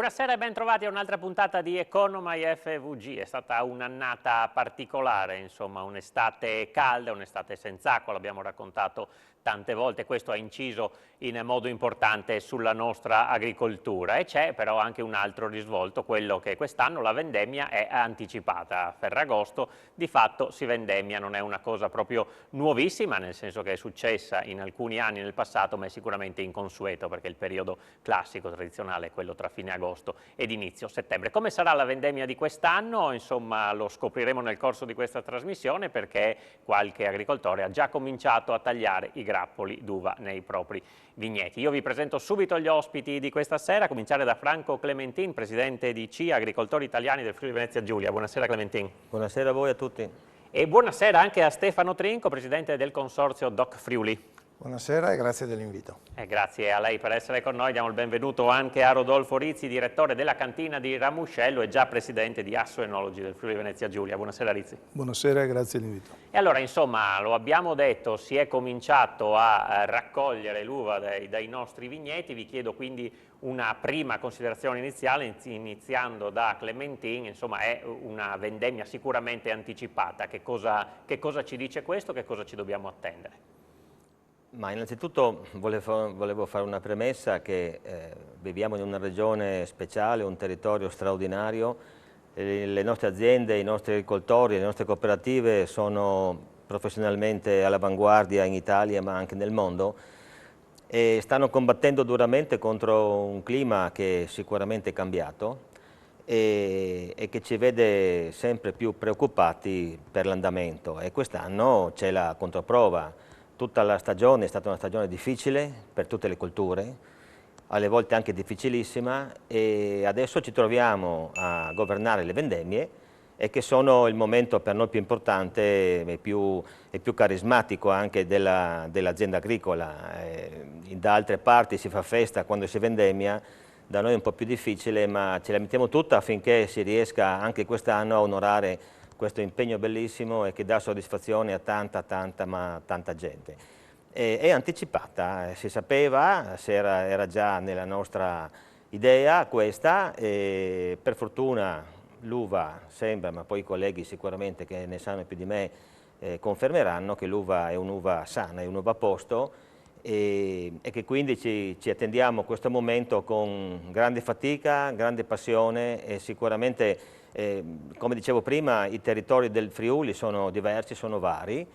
Buonasera e ben trovati a un'altra puntata di Economai FVG. È stata un'annata particolare, insomma, un'estate calda, un'estate senza acqua, l'abbiamo raccontato tante volte, questo ha inciso in modo importante sulla nostra agricoltura e c'è però anche un altro risvolto, quello che quest'anno la vendemmia è anticipata. A Ferragosto di fatto si vendemmia, non è una cosa proprio nuovissima, nel senso che è successa in alcuni anni nel passato, ma è sicuramente inconsueto perché il periodo classico, tradizionale, è quello tra fine agosto ed inizio settembre. Come sarà la vendemmia di quest'anno? Insomma, lo scopriremo nel corso di questa trasmissione perché qualche agricoltore ha già cominciato a tagliare i grappoli d'uva nei propri vigneti. Io vi presento subito gli ospiti di questa sera, a cominciare da Franco Clementin, presidente di CIA, Agricoltori Italiani del Friuli Venezia Giulia. Buonasera Clementin. Buonasera a voi a tutti. E buonasera anche a Stefano Trinco, presidente del consorzio Doc Friuli. Buonasera e grazie dell'invito. Grazie a lei per essere con noi, diamo il benvenuto anche a Rodolfo Rizzi, direttore della cantina di Ramuscello e già presidente di Asso Enologi del Friuli Venezia Giulia. Buonasera Rizzi. Buonasera e grazie dell'invito. E allora insomma, lo abbiamo detto, si è cominciato a raccogliere l'uva dai nostri vigneti, vi chiedo quindi una prima considerazione iniziale, iniziando da Clementin, insomma è una vendemmia sicuramente anticipata, che cosa ci dice questo, che cosa ci dobbiamo attendere? Ma innanzitutto volevo fare una premessa che viviamo in una regione speciale, un territorio straordinario, le nostre aziende, i nostri agricoltori, le nostre cooperative sono professionalmente all'avanguardia in Italia ma anche nel mondo e stanno combattendo duramente contro un clima che sicuramente è cambiato e che ci vede sempre più preoccupati per l'andamento e quest'anno c'è la controprova. Tutta la stagione è stata una stagione difficile per tutte le colture, alle volte anche difficilissima e adesso ci troviamo a governare le vendemmie e che sono il momento per noi più importante e più carismatico anche dell'azienda agricola. Da altre parti si fa festa quando si vendemmia, da noi è un po' più difficile ma ce la mettiamo tutta affinché si riesca anche quest'anno a onorare questo impegno bellissimo e che dà soddisfazione a tanta gente. È anticipata, si sapeva, era già nella nostra idea questa, e per fortuna l'uva sembra, ma poi i colleghi sicuramente che ne sanno più di me confermeranno che l'uva è un'uva sana, è un'uva a posto e che quindi ci attendiamo questo momento con grande fatica, grande passione e sicuramente come dicevo prima, i territori del Friuli sono diversi, sono vari,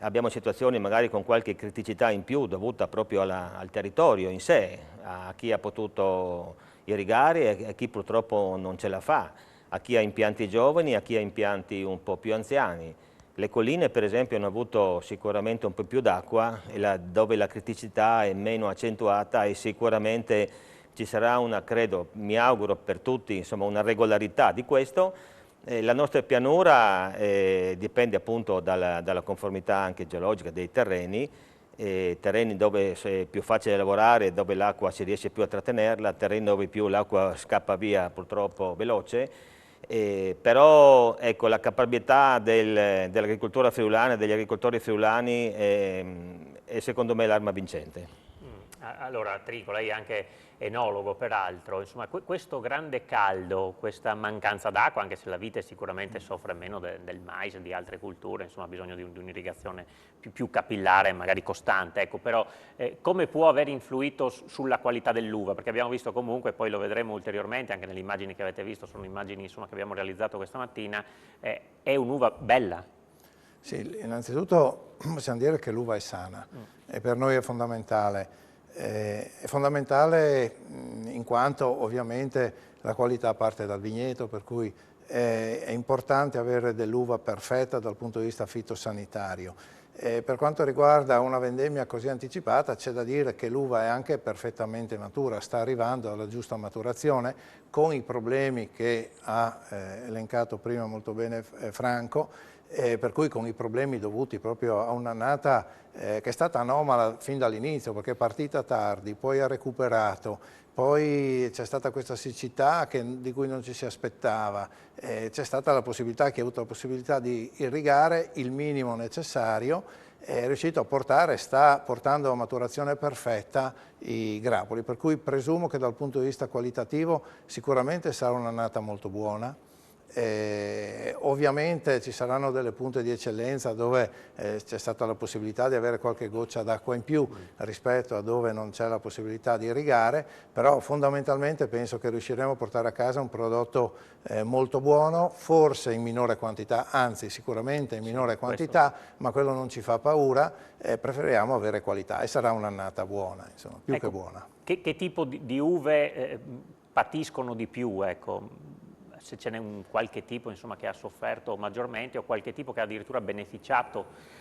abbiamo situazioni magari con qualche criticità in più dovuta proprio al territorio in sé, a chi ha potuto irrigare e a chi purtroppo non ce la fa, a chi ha impianti giovani, a chi ha impianti un po' più anziani. Le colline per esempio hanno avuto sicuramente un po' più d'acqua dove la criticità è meno accentuata e sicuramente ci sarà credo, mi auguro per tutti, insomma, una regolarità di questo. La nostra pianura dipende appunto dalla conformità anche geologica dei terreni dove è più facile lavorare, dove l'acqua si riesce più a trattenerla, terreni dove più l'acqua scappa via purtroppo veloce, però ecco, la caparbietà dell'agricoltura friulana e degli agricoltori friulani è secondo me l'arma vincente. Allora, Trico, lei è anche enologo peraltro, insomma, questo grande caldo, questa mancanza d'acqua, anche se la vite sicuramente soffre meno del mais e di altre culture, insomma ha bisogno di un'irrigazione più capillare, magari costante, ecco, però come può aver influito sulla qualità dell'uva? Perché abbiamo visto comunque, poi lo vedremo ulteriormente, anche nelle immagini che avete visto, sono immagini insomma, che abbiamo realizzato questa mattina, è un'uva bella? Sì, innanzitutto possiamo dire che l'uva è sana e per noi è fondamentale. È fondamentale in quanto ovviamente la qualità parte dal vigneto, per cui è importante avere dell'uva perfetta dal punto di vista fitosanitario. Per quanto riguarda una vendemmia così anticipata, c'è da dire che l'uva è anche perfettamente matura, sta arrivando alla giusta maturazione con i problemi che ha elencato prima molto bene Franco, per cui con i problemi dovuti proprio a un'annata che è stata anomala fin dall'inizio perché è partita tardi, poi ha recuperato, poi c'è stata questa siccità di cui non ci si aspettava, c'è stata la possibilità, chi ha avuto la possibilità di irrigare il minimo necessario è riuscito a portare, sta portando a maturazione perfetta i grappoli, per cui presumo che dal punto di vista qualitativo sicuramente sarà un'annata molto buona. Ovviamente ci saranno delle punte di eccellenza dove c'è stata la possibilità di avere qualche goccia d'acqua in più rispetto a dove non c'è la possibilità di irrigare, però fondamentalmente penso che riusciremo a portare a casa un prodotto molto buono, forse in minore quantità, anzi sicuramente in minore quantità, ma quello non ci fa paura, preferiamo avere qualità e sarà un'annata buona, insomma, più che buona. Che tipo di uve patiscono di più, ecco? Se ce n'è un qualche tipo, insomma, che ha sofferto maggiormente o qualche tipo che ha addirittura beneficiato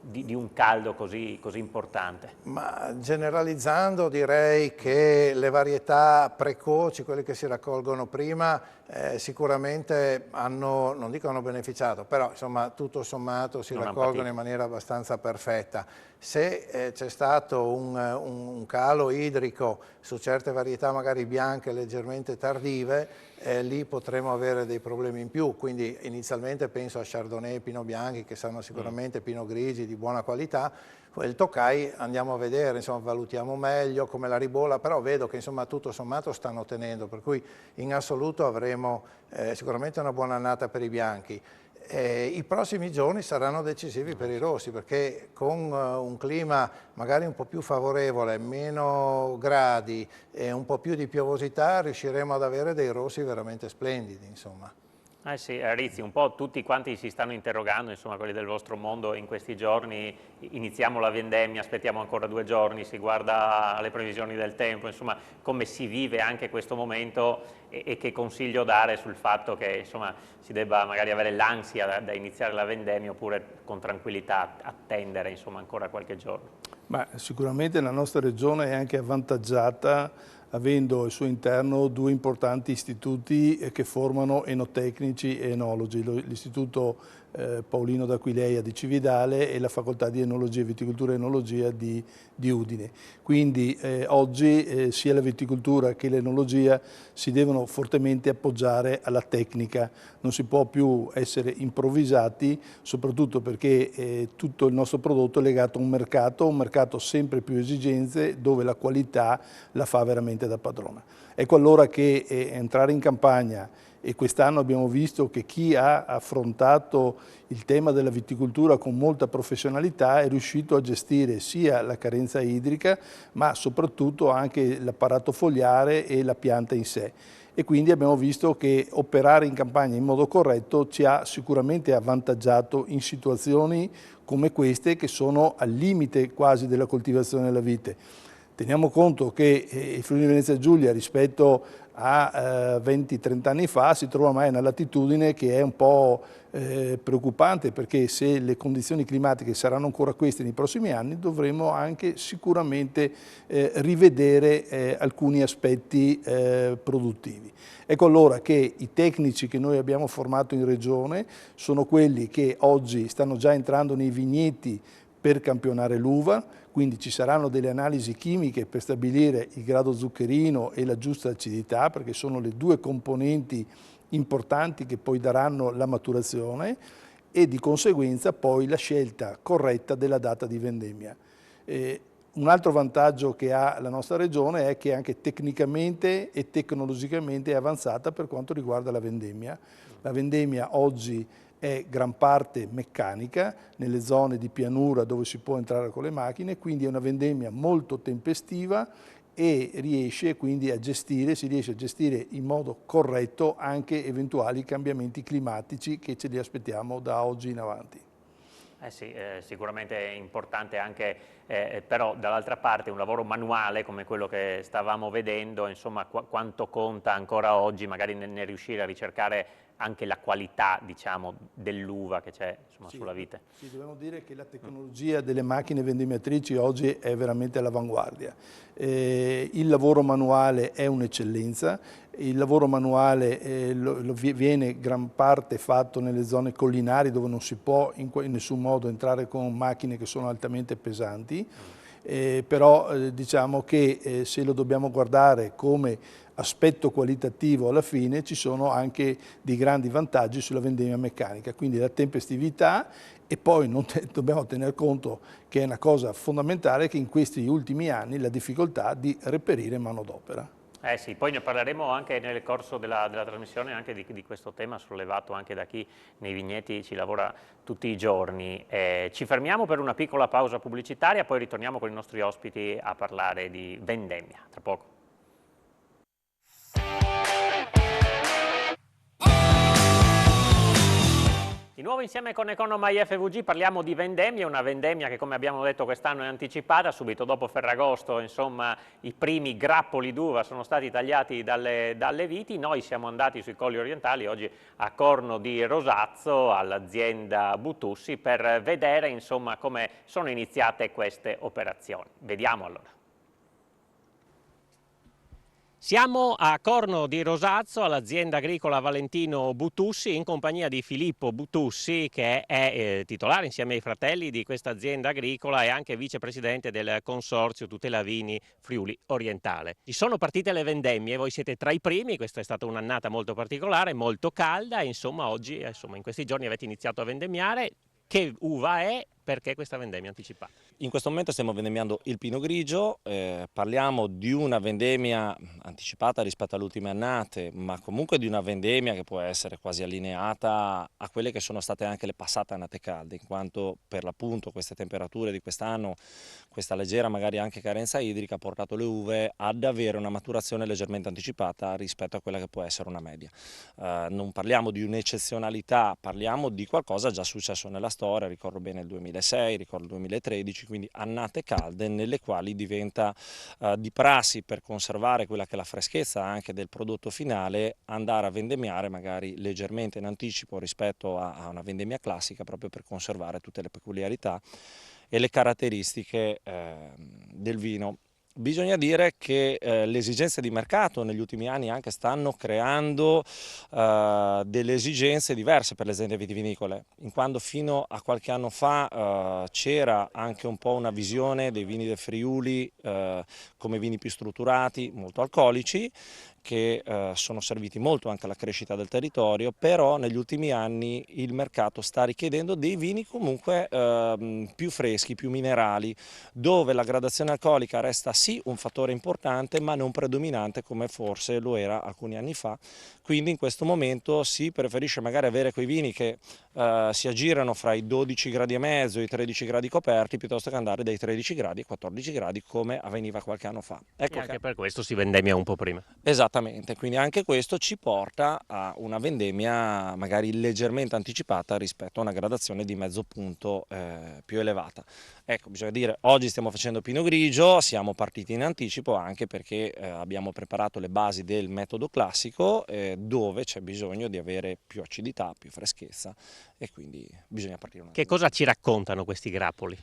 di un caldo così importante? Ma generalizzando direi che le varietà precoci, quelle che si raccolgono prima, sicuramente hanno, non dico hanno beneficiato, però insomma tutto sommato si raccolgono in maniera abbastanza perfetta. Se c'è stato un calo idrico su certe varietà magari bianche leggermente tardive, lì potremo avere dei problemi in più, quindi inizialmente penso a Chardonnay e Pinot Bianchi che saranno sicuramente Pinot Grigi di buona qualità. Il Tokai andiamo a vedere, insomma, valutiamo meglio come la Ribolla, però vedo che insomma tutto sommato stanno tenendo, per cui in assoluto avremo sicuramente una buona annata per i bianchi. I prossimi giorni saranno decisivi per i rossi, perché con un clima magari un po' più favorevole, meno gradi e un po' più di piovosità riusciremo ad avere dei rossi veramente splendidi, insomma. Sì, Rizzi, un po' tutti quanti si stanno interrogando, insomma, quelli del vostro mondo in questi giorni, iniziamo la vendemmia, aspettiamo ancora 2 giorni, si guarda alle previsioni del tempo, insomma, come si vive anche questo momento e che consiglio dare sul fatto che, insomma, si debba magari avere l'ansia da iniziare la vendemmia oppure con tranquillità attendere, insomma, ancora qualche giorno. Ma sicuramente la nostra regione è anche avvantaggiata avendo al suo interno 2 importanti istituti che formano enotecnici e enologi, l'Istituto Paolino d'Aquileia di Cividale e la Facoltà di Enologia, Viticoltura e Enologia di Udine. Quindi oggi sia la viticoltura che l'enologia si devono fortemente appoggiare alla tecnica, non si può più essere improvvisati, soprattutto perché tutto il nostro prodotto è legato a un mercato sempre più esigenze dove la qualità la fa veramente da padrona. Ecco allora che entrare in campagna, e quest'anno abbiamo visto che chi ha affrontato il tema della viticoltura con molta professionalità è riuscito a gestire sia la carenza idrica ma soprattutto anche l'apparato fogliare e la pianta in sé. E quindi abbiamo visto che operare in campagna in modo corretto ci ha sicuramente avvantaggiato in situazioni come queste che sono al limite quasi della coltivazione della vite. Teniamo conto che il Friuli Venezia Giulia rispetto a 20-30 anni fa si trova ormai a una latitudine che è un po' preoccupante, perché se le condizioni climatiche saranno ancora queste nei prossimi anni dovremo anche sicuramente rivedere alcuni aspetti produttivi. Ecco allora che i tecnici che noi abbiamo formato in regione sono quelli che oggi stanno già entrando nei vigneti per campionare l'uva, quindi ci saranno delle analisi chimiche per stabilire il grado zuccherino e la giusta acidità, perché sono le 2 componenti importanti che poi daranno la maturazione e di conseguenza poi la scelta corretta della data di vendemmia. Un altro vantaggio che ha la nostra regione è che anche tecnicamente e tecnologicamente è avanzata per quanto riguarda la vendemmia. La vendemmia oggi è gran parte meccanica nelle zone di pianura dove si può entrare con le macchine, quindi è una vendemmia molto tempestiva e si riesce a gestire in modo corretto anche eventuali cambiamenti climatici che ce li aspettiamo da oggi in avanti. Sì, sicuramente è importante anche, però dall'altra parte un lavoro manuale come quello che stavamo vedendo, insomma quanto conta ancora oggi magari nel riuscire a ricercare anche la qualità, diciamo, dell'uva che c'è sulla vite. Sì, dobbiamo dire che la tecnologia delle macchine vendemmiatrici oggi è veramente all'avanguardia. Il lavoro manuale è un'eccellenza, il lavoro manuale viene gran parte fatto nelle zone collinari dove non si può in nessun modo entrare con macchine che sono altamente pesanti. però diciamo che se lo dobbiamo guardare come aspetto qualitativo alla fine ci sono anche dei grandi vantaggi sulla vendemmia meccanica, quindi la tempestività, e poi dobbiamo tener conto che è una cosa fondamentale, che in questi ultimi anni la difficoltà di reperire manodopera. Eh sì, poi ne parleremo anche nel corso della trasmissione anche di questo tema sollevato anche da chi nei vigneti ci lavora tutti i giorni. Ci fermiamo per una piccola pausa pubblicitaria, poi ritorniamo con i nostri ospiti a parlare di vendemmia. Tra poco. Di nuovo insieme con Economai FVG parliamo di vendemmia, una vendemmia che come abbiamo detto quest'anno è anticipata, subito dopo Ferragosto insomma i primi grappoli d'uva sono stati tagliati dalle viti, noi siamo andati sui colli orientali oggi a Corno di Rosazzo all'azienda Butussi per vedere insomma come sono iniziate queste operazioni. Vediamo allora. Siamo a Corno di Rosazzo, all'azienda agricola Valentino Butussi, in compagnia di Filippo Butussi, che è titolare insieme ai fratelli di questa azienda agricola e anche vicepresidente del consorzio Tutela Vini Friuli Orientale. Ci sono partite le vendemmie, voi siete tra i primi, questa è stata un'annata molto particolare, molto calda, e insomma oggi, in questi giorni avete iniziato a vendemmiare. Che uva è? Perché questa vendemmia anticipata? In questo momento stiamo vendemmiando il Pinot Grigio, parliamo di una vendemmia anticipata rispetto alle ultime annate, ma comunque di una vendemmia che può essere quasi allineata a quelle che sono state anche le passate annate calde, in quanto per l'appunto queste temperature di quest'anno, questa leggera magari anche carenza idrica ha portato le uve ad avere una maturazione leggermente anticipata rispetto a quella che può essere una media. Non parliamo di un'eccezionalità, parliamo di qualcosa già successo nella storia, ricordo bene il 2006, ricordo il 2013, quindi annate calde nelle quali diventa di prassi, per conservare quella che è la freschezza anche del prodotto finale, andare a vendemmiare magari leggermente in anticipo rispetto a una vendemmia classica, proprio per conservare tutte le peculiarità e le caratteristiche del vino. Bisogna dire che le esigenze di mercato negli ultimi anni anche stanno creando delle esigenze diverse per le aziende vitivinicole, in quanto fino a qualche anno fa c'era anche un po' una visione dei vini del Friuli come vini più strutturati, molto alcolici, che sono serviti molto anche alla crescita del territorio, però negli ultimi anni il mercato sta richiedendo dei vini comunque più freschi, più minerali, dove la gradazione alcolica resta sì un fattore importante, ma non predominante come forse lo era alcuni anni fa. Quindi in questo momento si preferisce magari avere quei vini che si aggirano fra i 12 gradi e mezzo e i 13 gradi coperti, piuttosto che andare dai 13 gradi ai 14 gradi come avveniva qualche anno fa. Ecco e anche per questo si vendemmia un po' prima. Esattamente, quindi anche questo ci porta a una vendemmia magari leggermente anticipata rispetto a una gradazione di mezzo punto più elevata. Ecco, bisogna dire, oggi stiamo facendo Pinot Grigio, siamo partiti in anticipo anche perché abbiamo preparato le basi del metodo classico dove c'è bisogno di avere più acidità, più freschezza e quindi bisogna partire un attimo. Che cosa ci raccontano questi grappoli?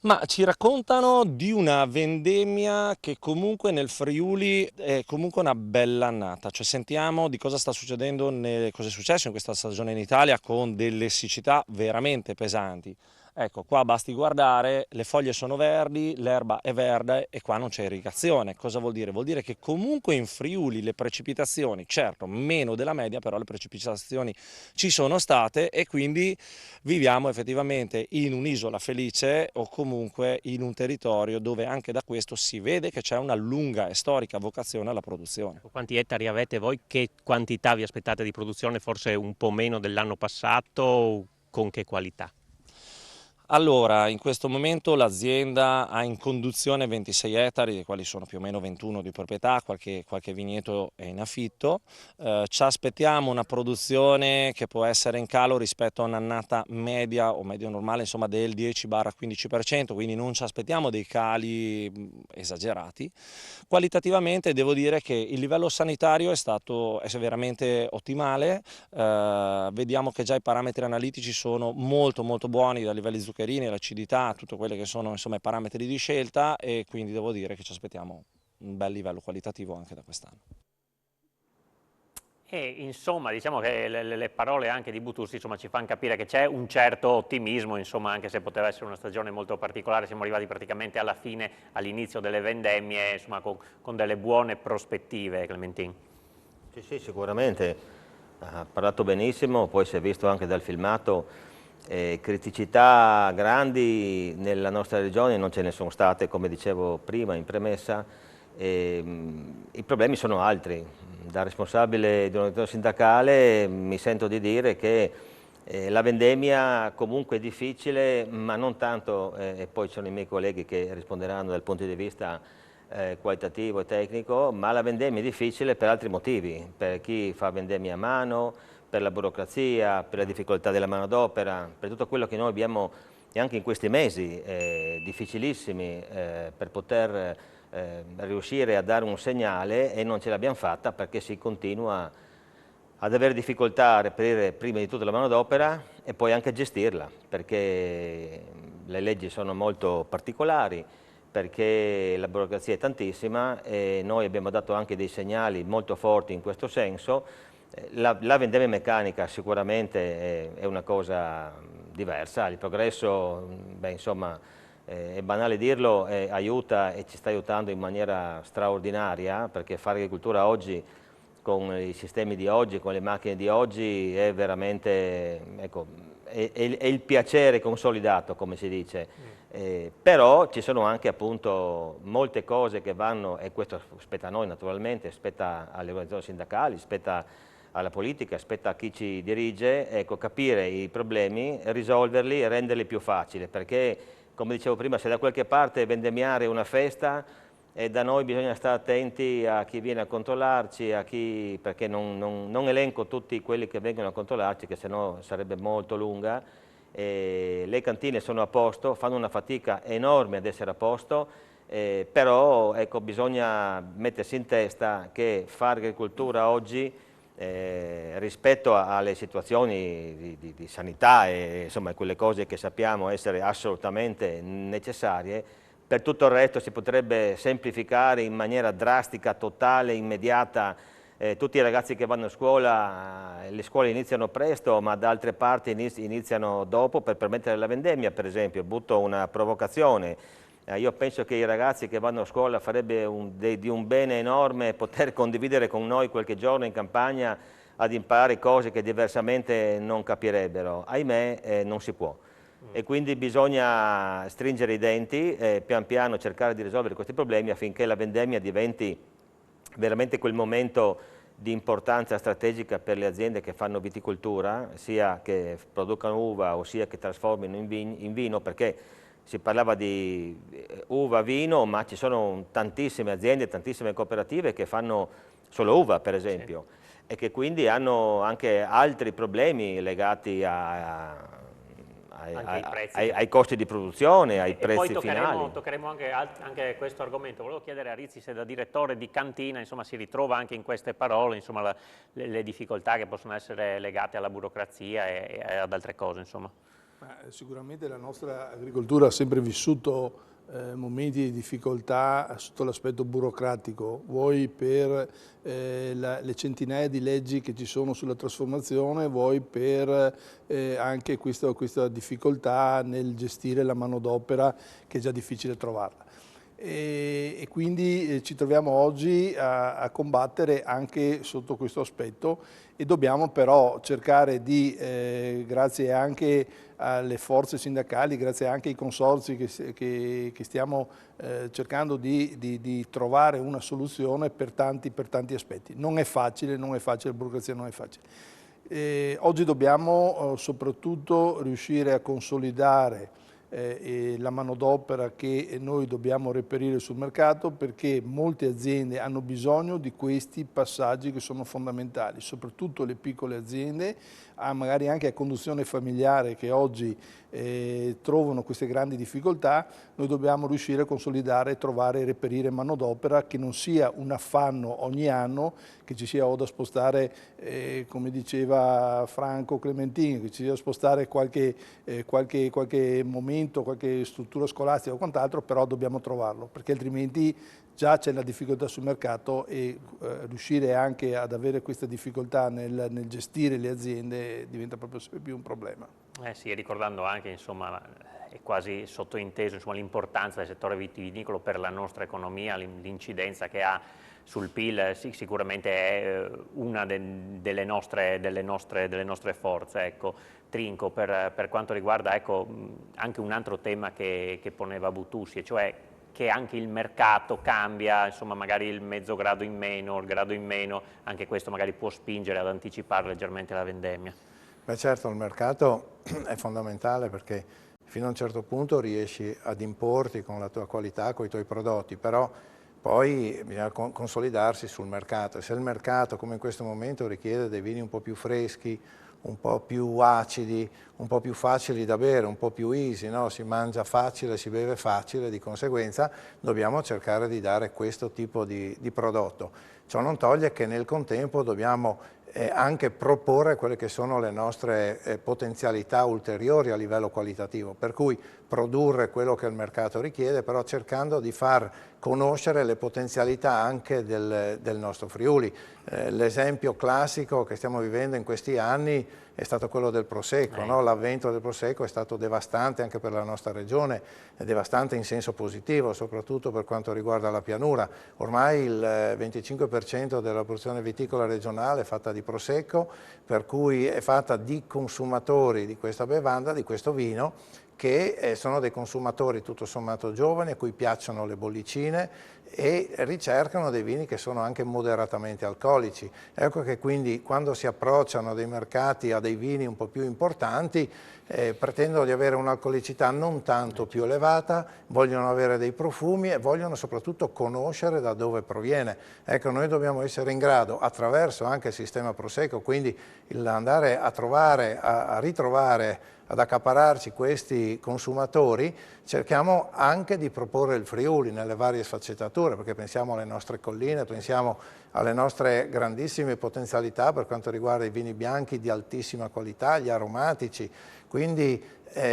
Ma ci raccontano di una vendemmia che comunque nel Friuli è comunque una bella annata, cioè sentiamo di cosa sta succedendo, cosa è successo in questa stagione in Italia con delle siccità veramente pesanti. Ecco, qua basti guardare, le foglie sono verdi, l'erba è verde e qua non c'è irrigazione. Cosa vuol dire? Vuol dire che comunque in Friuli le precipitazioni, certo meno della media, però le precipitazioni ci sono state e quindi viviamo effettivamente in un'isola felice o comunque in un territorio dove anche da questo si vede che c'è una lunga e storica vocazione alla produzione. Quanti ettari avete voi? Che quantità vi aspettate di produzione? Forse un po' meno dell'anno passato? Con che qualità? Allora, in questo momento l'azienda ha in conduzione 26 ettari, dei quali sono più o meno 21 di proprietà, qualche vigneto è in affitto. Ci aspettiamo una produzione che può essere in calo rispetto a un'annata media o medio normale, insomma del 10-15%, quindi non ci aspettiamo dei cali esagerati. Qualitativamente devo dire che il livello sanitario è veramente ottimale, vediamo che già i parametri analitici sono molto buoni da livelli zuccherini, l'acidità, tutto quello che sono insomma i parametri di scelta e quindi devo dire che ci aspettiamo un bel livello qualitativo anche da quest'anno. E insomma, diciamo che le parole anche di Butursi insomma, ci fanno capire che c'è un certo ottimismo, insomma, anche se poteva essere una stagione molto particolare, siamo arrivati praticamente alla fine, all'inizio delle vendemmie, insomma, con delle buone prospettive, Clementin. Sì, sì, sicuramente, ha parlato benissimo, poi si è visto anche dal filmato, criticità grandi nella nostra regione non ce ne sono state, come dicevo prima in premessa, i problemi sono altri. Da responsabile di un'organizzazione sindacale mi sento di dire che la vendemmia comunque è difficile, ma non tanto, e poi ci sono i miei colleghi che risponderanno dal punto di vista qualitativo e tecnico, ma la vendemmia è difficile per altri motivi, per chi fa vendemmia a mano, per la burocrazia, per la difficoltà della manodopera, per tutto quello che noi abbiamo anche in questi mesi difficilissimi per poter riuscire a dare un segnale, e non ce l'abbiamo fatta perché si continua ad avere difficoltà a reperire prima di tutto la manodopera e poi anche a gestirla, perché le leggi sono molto particolari, perché la burocrazia è tantissima e noi abbiamo dato anche dei segnali molto forti in questo senso. La vendemmia meccanica sicuramente è una cosa diversa, il progresso, beh, insomma, è banale dirlo, aiuta e ci sta aiutando in maniera straordinaria, perché fare agricoltura oggi con i sistemi di oggi, con le macchine di oggi è veramente, ecco, è il piacere consolidato, come si dice. Però ci sono anche appunto molte cose che vanno, e questo spetta a noi naturalmente, spetta alle organizzazioni sindacali, spetta alla politica, spetta a chi ci dirige, ecco, capire i problemi, risolverli e renderli più facili, perché come dicevo prima, se da qualche parte vendemmiare una festa, da noi bisogna stare attenti a chi viene a controllarci, perché non elenco tutti quelli che vengono a controllarci, che sennò sarebbe molto lunga. Le cantine sono a posto, fanno una fatica enorme ad essere a posto, però ecco, bisogna mettersi in testa che fare agricoltura oggi, rispetto alle situazioni di sanità e insomma quelle cose che sappiamo essere assolutamente necessarie, per tutto il resto si potrebbe semplificare in maniera drastica, totale, immediata. Tutti i ragazzi che vanno a scuola, le scuole iniziano presto, ma da altre parti iniziano dopo per permettere la vendemmia, per esempio. Butto una provocazione. Io penso che i ragazzi che vanno a scuola farebbe di un bene enorme poter condividere con noi qualche giorno in campagna ad imparare cose che diversamente non capirebbero. Ahimè, non si può. E quindi bisogna stringere i denti e pian piano cercare di risolvere questi problemi affinché la vendemmia diventi veramente quel momento di importanza strategica per le aziende che fanno viticoltura, sia che producano uva o sia che trasformino in vino, perché si parlava di uva, vino, ma ci sono tantissime aziende, tantissime cooperative che fanno solo uva, per esempio, sì, e che quindi hanno anche altri problemi legati ai costi di produzione, ai prezzi finali. Poi toccheremo anche questo argomento. Volevo chiedere a Rizzi se da direttore di cantina insomma, si ritrova anche in queste parole insomma, le difficoltà che possono essere legate alla burocrazia e ad altre cose. Insomma. Sicuramente la nostra agricoltura ha sempre vissuto momenti di difficoltà sotto l'aspetto burocratico, vuoi per le centinaia di leggi che ci sono sulla trasformazione, vuoi per anche questa difficoltà nel gestire la manodopera che è già difficile trovarla. E quindi ci troviamo oggi a combattere anche sotto questo aspetto e dobbiamo però cercare di, grazie anche alle forze sindacali, grazie anche ai consorzi che stiamo cercando di trovare una soluzione per tanti aspetti. Non è facile, la burocrazia non è facile. Oggi dobbiamo soprattutto riuscire a consolidare la manodopera che noi dobbiamo reperire sul mercato, perché molte aziende hanno bisogno di questi passaggi che sono fondamentali, soprattutto le piccole aziende, magari anche a conduzione familiare che oggi trovano queste grandi difficoltà. Noi dobbiamo riuscire a consolidare, trovare e reperire manodopera che non sia un affanno ogni anno, che ci sia o da spostare, come diceva Franco Clementin, che ci sia da spostare qualche momento strumento, qualche struttura scolastica o quant'altro, però dobbiamo trovarlo, perché altrimenti già c'è la difficoltà sul mercato e riuscire anche ad avere questa difficoltà nel gestire le aziende diventa proprio sempre più un problema. Sì, ricordando anche, insomma, è quasi sottointeso l'importanza del settore vitivinicolo per la nostra economia, l'incidenza che ha sul PIL sicuramente è una delle nostre forze. Ecco. Trinco, per quanto riguarda anche un altro tema che poneva Butussi, cioè che anche il mercato cambia, insomma magari il mezzo grado in meno, il grado in meno, anche questo magari può spingere ad anticipare leggermente la vendemmia. Beh certo, il mercato è fondamentale perché fino a un certo punto riesci ad importi con la tua qualità, con i tuoi prodotti, però poi bisogna consolidarsi sul mercato e se il mercato come in questo momento richiede dei vini un po' più freschi, un po' più acidi, un po' più facili da bere, un po' più easy, no? Si mangia facile, si beve facile, di conseguenza dobbiamo cercare di dare questo tipo di prodotto. Ciò non toglie che nel contempo dobbiamo anche proporre quelle che sono le nostre potenzialità ulteriori a livello qualitativo, per cui produrre quello che il mercato richiede, però cercando di far conoscere le potenzialità anche del nostro Friuli. L'esempio classico che stiamo vivendo in questi anni è stato quello del Prosecco, no? L'avvento del Prosecco è stato devastante anche per la nostra regione, è devastante in senso positivo, soprattutto per quanto riguarda la pianura. Ormai il 25% della produzione viticola regionale è fatta di Prosecco, per cui è fatta di consumatori di questa bevanda, di questo vino, che sono dei consumatori tutto sommato giovani a cui piacciono le bollicine e ricercano dei vini che sono anche moderatamente alcolici. Ecco che quindi quando si approcciano dei mercati a dei vini un po' più importanti pretendono di avere un'alcolicità non tanto più elevata, vogliono avere dei profumi e vogliono soprattutto conoscere da dove proviene. Ecco, noi dobbiamo essere in grado, attraverso anche il sistema Prosecco, quindi andare a trovare, a ritrovare, ad accapararci questi consumatori, cerchiamo anche di proporre il Friuli nelle varie sfaccettature, perché pensiamo alle nostre colline, pensiamo alle nostre grandissime potenzialità per quanto riguarda i vini bianchi di altissima qualità, gli aromatici, quindi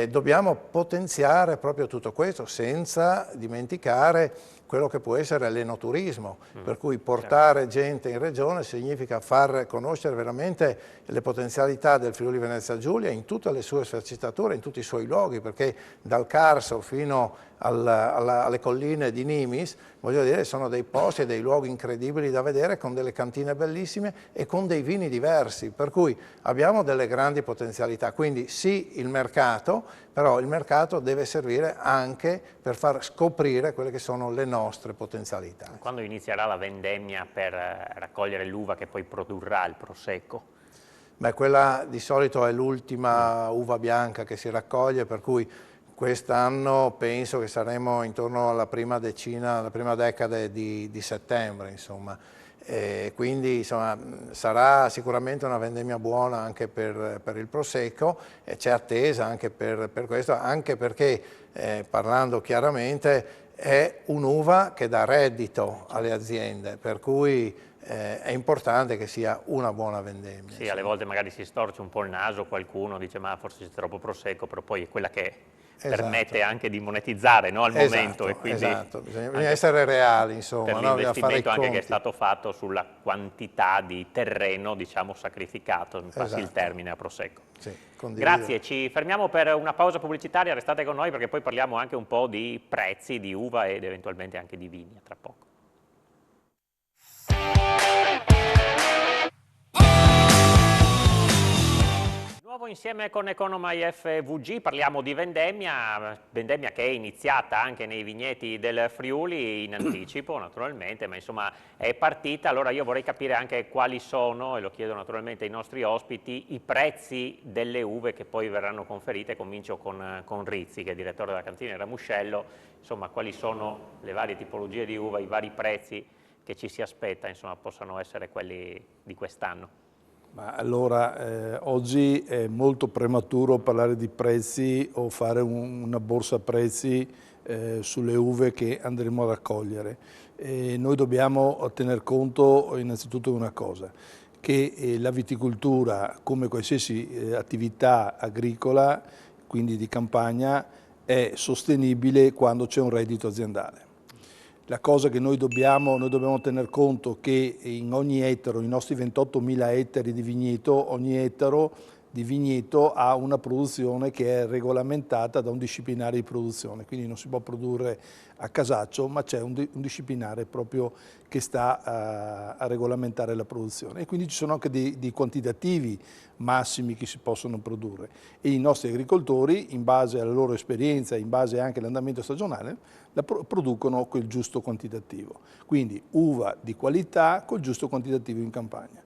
dobbiamo potenziare proprio tutto questo senza dimenticare quello che può essere l'enoturismo, per cui portare gente in regione significa far conoscere veramente le potenzialità del Friuli Venezia Giulia in tutte le sue sfaccettature, in tutti i suoi luoghi, perché dal Carso fino alle colline di Nimis, voglio dire, sono dei posti e dei luoghi incredibili da vedere con delle cantine bellissime e con dei vini diversi, per cui abbiamo delle grandi potenzialità, quindi sì il mercato, però il mercato deve servire anche per far scoprire quelle che sono le nostre potenzialità. Quando inizierà la vendemmia per raccogliere l'uva che poi produrrà il Prosecco? Beh, quella di solito è l'ultima uva bianca che si raccoglie, per cui quest'anno penso che saremo intorno alla prima decade di settembre, insomma. Quindi insomma, sarà sicuramente una vendemmia buona anche per il Prosecco e c'è attesa anche per questo, anche perché parlando chiaramente è un'uva che dà reddito alle aziende, per cui è importante che sia una buona vendemmia. Sì, alle volte magari si storce un po' il naso, qualcuno dice ma forse c'è troppo Prosecco, però poi è quella che permette anche di monetizzare, no, al momento. E quindi bisogna essere reali, insomma. Per l'investimento anche che è stato fatto sulla quantità di terreno, diciamo, sacrificato, mi passi il termine, a Prosecco. Sì, grazie, ci fermiamo per una pausa pubblicitaria, restate con noi perché poi parliamo anche un po' di prezzi di uva ed eventualmente anche di vini, tra poco. Nuovo insieme con Economai FVG, parliamo di vendemmia che è iniziata anche nei vigneti del Friuli in anticipo naturalmente, ma insomma è partita. Allora io vorrei capire anche quali sono, e lo chiedo naturalmente ai nostri ospiti, i prezzi delle uve che poi verranno conferite. Comincio con Rizzi, che è direttore della cantina Ramuscello. Insomma, quali sono le varie tipologie di uva, i vari prezzi che ci si aspetta, insomma, possano essere quelli di quest'anno. Ma allora, oggi è molto prematuro parlare di prezzi o fare una borsa prezzi sulle uve che andremo a raccogliere. Noi dobbiamo tener conto innanzitutto di una cosa, che la viticoltura, come qualsiasi attività agricola, quindi di campagna, è sostenibile quando c'è un reddito aziendale. La cosa che noi dobbiamo tener conto che in ogni ettaro, i nostri 28.000 ettari di vigneto, ogni ettaro di vigneto ha una produzione che è regolamentata da un disciplinare di produzione, quindi non si può produrre a casaccio, ma c'è un disciplinare proprio che sta a regolamentare la produzione, e quindi ci sono anche dei quantitativi massimi che si possono produrre, e i nostri agricoltori, in base alla loro esperienza, in base anche all'andamento stagionale, producono quel giusto quantitativo. Quindi uva di qualità col giusto quantitativo in campagna.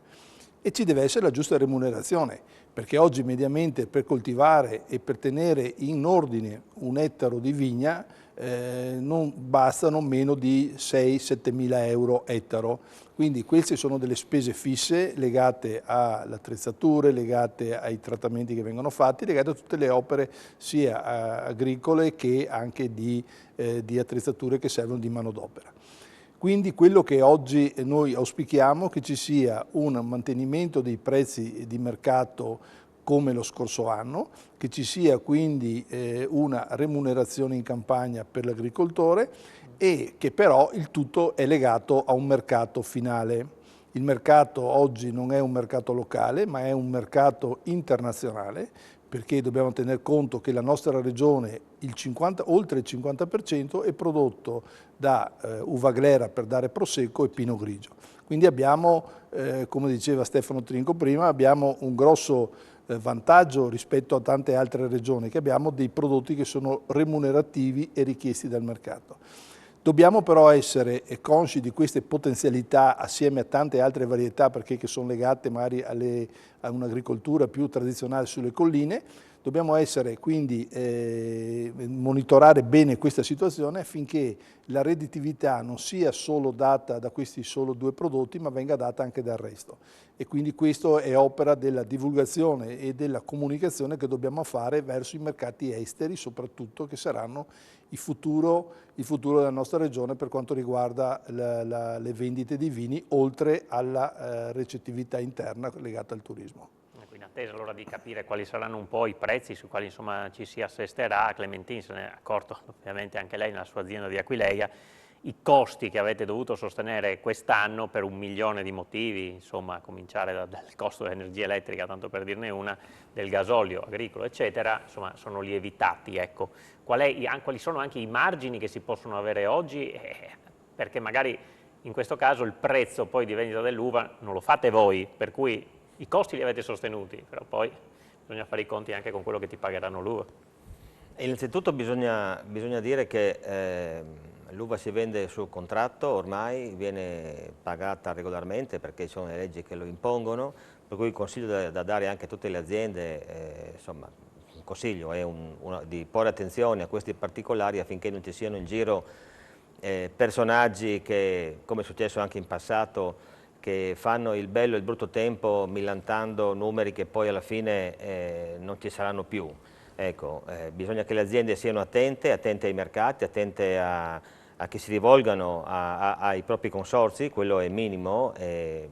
E ci deve essere la giusta remunerazione, perché oggi mediamente per coltivare e per tenere in ordine un ettaro di vigna non bastano meno di 6-7 mila euro ettaro. Quindi queste sono delle spese fisse legate alle attrezzature, legate ai trattamenti che vengono fatti, legate a tutte le opere sia agricole che anche di attrezzature che servono di manodopera. Quindi quello che oggi noi auspichiamo è che ci sia un mantenimento dei prezzi di mercato come lo scorso anno, che ci sia quindi una remunerazione in campagna per l'agricoltore, e che però il tutto è legato a un mercato finale. Il mercato oggi non è un mercato locale, ma è un mercato internazionale, perché dobbiamo tener conto che la nostra regione, oltre il 50%, è prodotto da uva glera per dare prosecco e pinot grigio. Quindi abbiamo, come diceva Stefano Trinco prima, abbiamo un grosso vantaggio rispetto a tante altre regioni, che abbiamo dei prodotti che sono remunerativi e richiesti dal mercato. Dobbiamo però essere consci di queste potenzialità assieme a tante altre varietà, perché che sono legate magari a un'agricoltura più tradizionale sulle colline. Dobbiamo essere quindi monitorare bene questa situazione affinché la redditività non sia solo data da questi solo due prodotti, ma venga data anche dal resto. E quindi questo è opera della divulgazione e della comunicazione che dobbiamo fare verso i mercati esteri, soprattutto, che saranno il futuro della nostra regione per quanto riguarda le vendite di vini, oltre alla recettività interna legata al turismo. In attesa allora di capire quali saranno un po' i prezzi sui quali insomma ci si assesterà, Clementine se ne è accorto ovviamente anche lei nella sua azienda di Aquileia, i costi che avete dovuto sostenere quest'anno per 1 milione di motivi, insomma a cominciare dal costo dell'energia elettrica, tanto per dirne una, del gasolio agricolo eccetera, insomma sono lievitati, ecco. Quali sono anche i margini che si possono avere oggi, perché magari in questo caso il prezzo poi di vendita dell'uva non lo fate voi, per cui i costi li avete sostenuti, però poi bisogna fare i conti anche con quello che ti pagheranno l'uva. Innanzitutto bisogna dire che l'uva si vende sul contratto, ormai viene pagata regolarmente perché ci sono le leggi che lo impongono, per cui il consiglio da dare anche a tutte le aziende, insomma, un consiglio è di porre attenzione a questi particolari affinché non ci siano in giro personaggi che, come è successo anche in passato, che fanno il bello e il brutto tempo millantando numeri che poi alla fine non ci saranno più. Ecco, bisogna che le aziende siano attente ai mercati, attente a che si rivolgano ai propri consorzi, quello è minimo. Il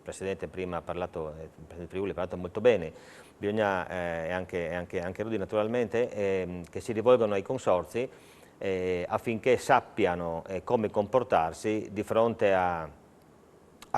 Presidente prima ha parlato, il Presidente Friuli ha parlato molto bene, bisogna, anche Rudi naturalmente, che si rivolgano ai consorzi affinché sappiano come comportarsi di fronte a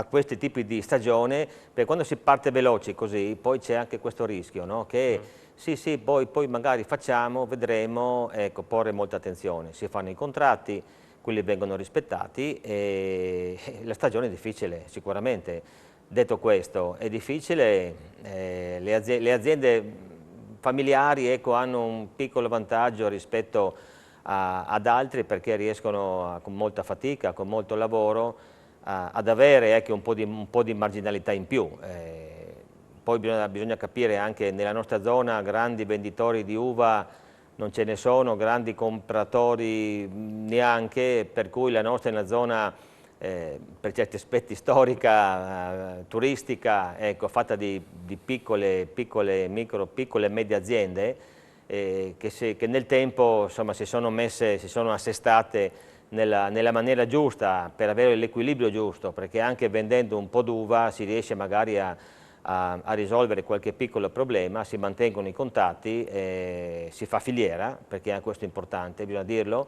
questi tipi di stagione, perché quando si parte veloci così poi c'è anche questo rischio, no? Che sì, poi magari facciamo, vedremo, ecco, porre molta attenzione, si fanno i contratti, quelli vengono rispettati e la stagione è difficile sicuramente. Detto questo, è difficile, le aziende familiari, ecco, hanno un piccolo vantaggio rispetto ad altri perché riescono con molta fatica, con molto lavoro, ad avere anche un po' di marginalità in più. Poi bisogna capire anche nella nostra zona grandi venditori di uva non ce ne sono, grandi compratori neanche, per cui la nostra è una zona per certi aspetti storica, turistica, ecco, fatta di piccole e medie aziende che nel tempo insomma, si sono assestate nella maniera giusta per avere l'equilibrio giusto, perché anche vendendo un po' d'uva si riesce magari a a risolvere qualche piccolo problema, si mantengono i contatti, si fa filiera, perché questo è importante, bisogna dirlo,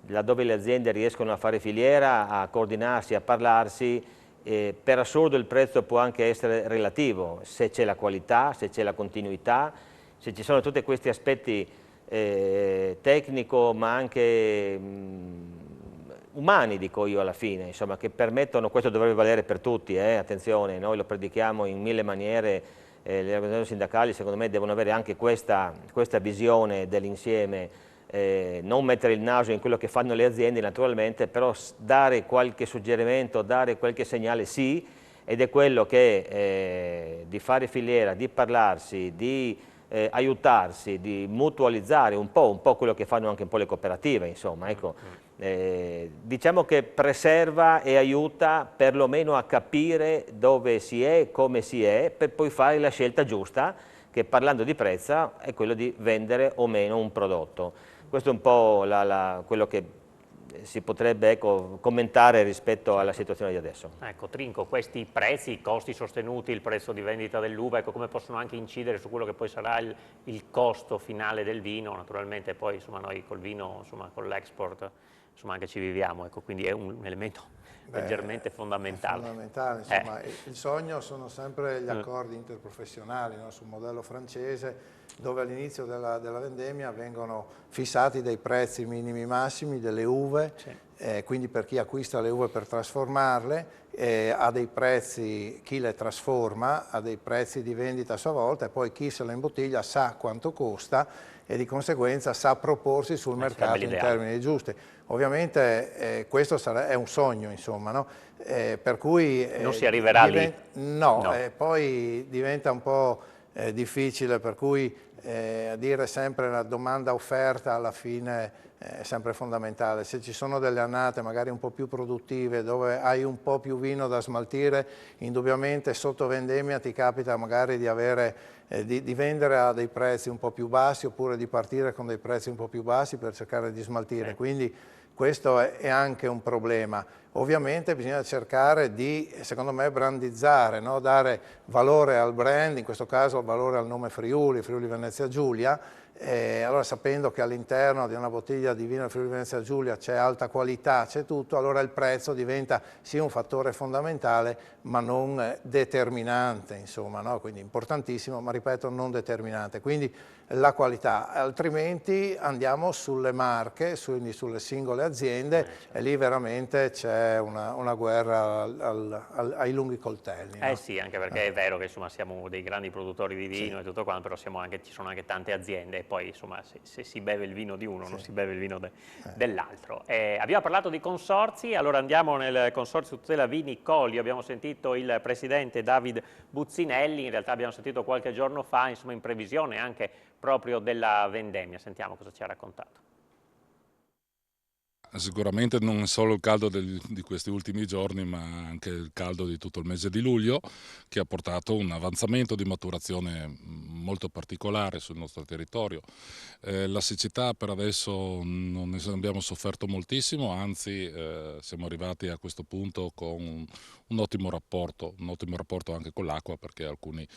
laddove le aziende riescono a fare filiera, a coordinarsi, a parlarsi, per assurdo il prezzo può anche essere relativo, se c'è la qualità, se c'è la continuità, se ci sono tutti questi aspetti tecnico ma anche umani, dico io alla fine, insomma, che permettono, questo dovrebbe valere per tutti, attenzione, noi lo predichiamo in mille maniere, le organizzazioni sindacali secondo me devono avere anche questa visione dell'insieme, non mettere il naso in quello che fanno le aziende naturalmente, però dare qualche suggerimento, dare qualche segnale sì, ed è quello che di fare filiera, di parlarsi, di aiutarsi, di mutualizzare un po' quello che fanno anche un po' le cooperative, insomma, ecco. Diciamo che preserva e aiuta perlomeno a capire dove si è, come si è, per poi fare la scelta giusta, che parlando di prezzo è quello di vendere o meno un prodotto. Questo è un po' quello che si potrebbe commentare rispetto alla situazione di adesso. Ecco, Trinco, questi prezzi, i costi sostenuti, il prezzo di vendita dell'uva, ecco, come possono anche incidere su quello che poi sarà il costo finale del vino? Naturalmente poi insomma, noi col vino, insomma, con l'export, insomma, anche ci viviamo, ecco, quindi è un elemento leggermente fondamentale. È fondamentale, insomma, il sogno sono sempre gli accordi interprofessionali, no? Sul modello francese, dove all'inizio della vendemmia vengono fissati dei prezzi minimi massimi delle uve, sì. Quindi per chi acquista le uve per trasformarle, ha dei prezzi, chi le trasforma ha dei prezzi di vendita a sua volta, e poi chi se le imbottiglia sa quanto costa e di conseguenza sa proporsi sul mercato in termini giusti. Ovviamente questo è un sogno, insomma, no? Per cui non si arriverà lì. No. Poi diventa un po' difficile, per cui dire sempre la domanda-offerta alla fine è sempre fondamentale. Se ci sono delle annate magari un po' più produttive, dove hai un po' più vino da smaltire, indubbiamente sotto vendemmia ti capita magari di avere di vendere a dei prezzi un po' più bassi, oppure di partire con dei prezzi un po' più bassi per cercare di smaltire. Quindi questo è anche un problema. Ovviamente bisogna cercare di, secondo me, brandizzare, no? Dare valore al brand, in questo caso valore al nome Friuli, Friuli Venezia Giulia, allora sapendo che all'interno di una bottiglia di vino Friuli Venezia Giulia c'è alta qualità, c'è tutto, allora il prezzo diventa sì un fattore fondamentale ma non determinante, insomma, no? Quindi importantissimo, ma ripeto non determinante, quindi la qualità, altrimenti andiamo sulle marche, quindi sulle singole aziende, e lì veramente c'è una guerra ai lunghi coltelli. No? Sì, anche perché è vero che insomma, siamo dei grandi produttori di vino, sì, e tutto quanto, però ci sono anche tante aziende, e poi insomma, se si beve il vino di uno, sì, non si beve il vino dell'altro. Abbiamo parlato di consorzi, allora andiamo nel consorzio tutela vini Collio, abbiamo sentito il presidente David Buzzinelli, in realtà abbiamo sentito qualche giorno fa, insomma, in previsione anche proprio della vendemmia. Sentiamo cosa ci ha raccontato. Sicuramente non solo il caldo di questi ultimi giorni, ma anche il caldo di tutto il mese di luglio, che ha portato un avanzamento di maturazione molto particolare sul nostro territorio. La siccità per adesso non ne abbiamo sofferto moltissimo, anzi siamo arrivati a questo punto con un ottimo rapporto anche con l'acqua, perché alcuni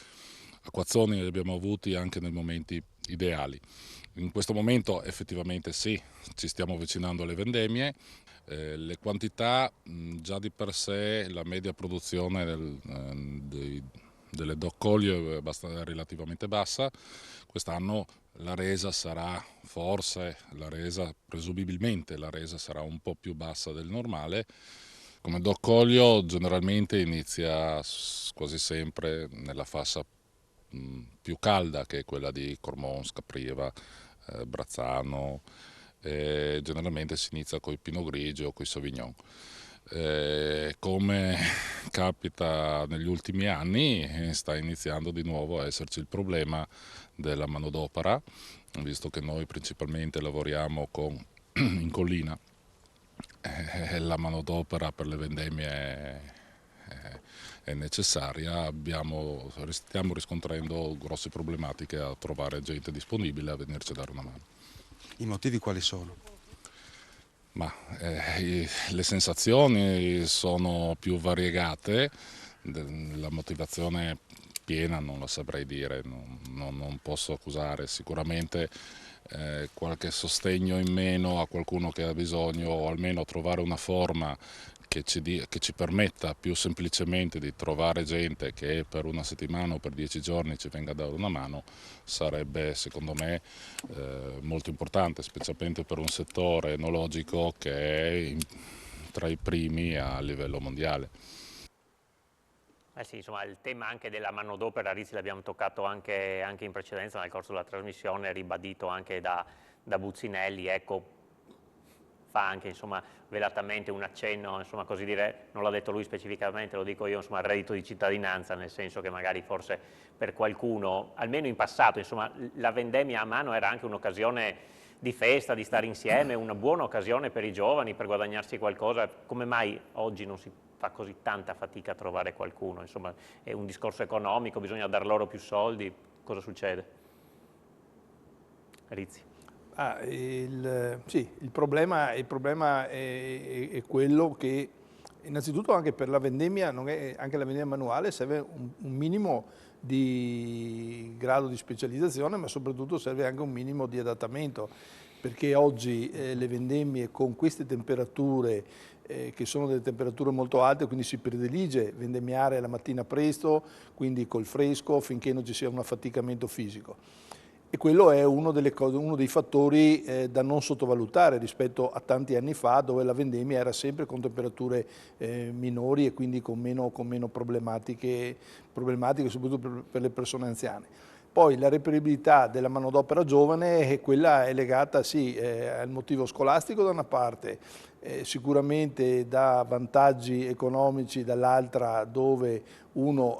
acquazzoni li abbiamo avuti anche nei momenti ideali. In questo momento effettivamente sì, ci stiamo avvicinando alle vendemmie, le quantità già di per sé, la media produzione delle DOC Collio è relativamente bassa, quest'anno la resa sarà presumibilmente la resa sarà un po' più bassa del normale. Come DOC Collio generalmente inizia quasi sempre nella fascia più calda, che è quella di Cormons, Capriva, Brazzano, generalmente si inizia con i Pinot Grigio o con i Sauvignon. Come capita negli ultimi anni, sta iniziando di nuovo a esserci il problema della manodopera, visto che noi principalmente lavoriamo in collina, la manodopera per le vendemmie è necessaria, stiamo riscontrando grosse problematiche a trovare gente disponibile a venirci a dare una mano. I motivi quali sono? Ma le sensazioni sono più variegate, la motivazione piena non la saprei dire, non posso accusare. Sicuramente qualche sostegno in meno a qualcuno che ha bisogno, o almeno trovare una forma che ci permetta più semplicemente di trovare gente che per una settimana o per 10 giorni ci venga a dare una mano, sarebbe secondo me molto importante, specialmente per un settore enologico che è tra i primi a livello mondiale. Sì, insomma, il tema anche della manodopera, Rizzi, l'abbiamo toccato anche in precedenza nel corso della trasmissione, ribadito anche da Buzzinelli, ecco, fa anche insomma, velatamente un accenno, insomma, così dire, non l'ha detto lui specificamente, lo dico io, insomma, al reddito di cittadinanza, nel senso che magari forse per qualcuno, almeno in passato, insomma, la vendemmia a mano era anche un'occasione di festa, di stare insieme, una buona occasione per i giovani, per guadagnarsi qualcosa. Come mai oggi non si fa così tanta fatica a trovare qualcuno? Insomma, è un discorso economico, bisogna dar loro più soldi, cosa succede? Rizzi. Sì, il problema è quello che innanzitutto anche per la vendemmia, anche la vendemmia manuale serve un minimo di grado di specializzazione, ma soprattutto serve anche un minimo di adattamento, perché oggi le vendemmie con queste temperature che sono delle temperature molto alte, quindi si predilige vendemmiare la mattina presto, quindi col fresco, finché non ci sia un affaticamento fisico. E quello è uno dei fattori da non sottovalutare rispetto a tanti anni fa, dove la vendemmia era sempre con temperature minori e quindi con meno problematiche soprattutto per le persone anziane. Poi la reperibilità della manodopera giovane, quella è legata sì al motivo scolastico da una parte, sicuramente da vantaggi economici dall'altra, dove uno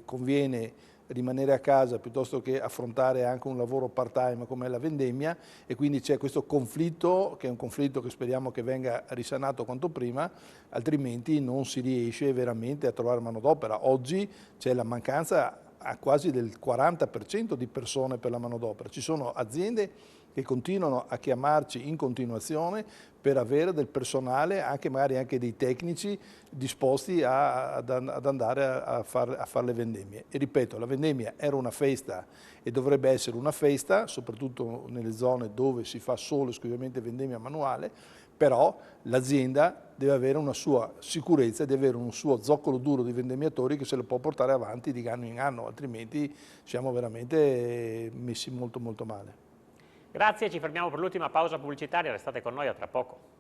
conviene rimanere a casa piuttosto che affrontare anche un lavoro part-time come la vendemmia, e quindi c'è questo conflitto, che è un conflitto che speriamo che venga risanato quanto prima, altrimenti non si riesce veramente a trovare manodopera. Oggi c'è la mancanza a quasi del 40% di persone per la manodopera. Ci sono aziende che continuano a chiamarci in continuazione per avere del personale, magari anche dei tecnici disposti ad andare a fare le vendemmie. E ripeto, la vendemmia era una festa e dovrebbe essere una festa, soprattutto nelle zone dove si fa solo esclusivamente vendemmia manuale, però l'azienda deve avere una sua sicurezza, deve avere un suo zoccolo duro di vendemmiatori che se lo può portare avanti di anno in anno, altrimenti siamo veramente messi molto molto male. Grazie, ci fermiamo per l'ultima pausa pubblicitaria, restate con noi, a tra poco.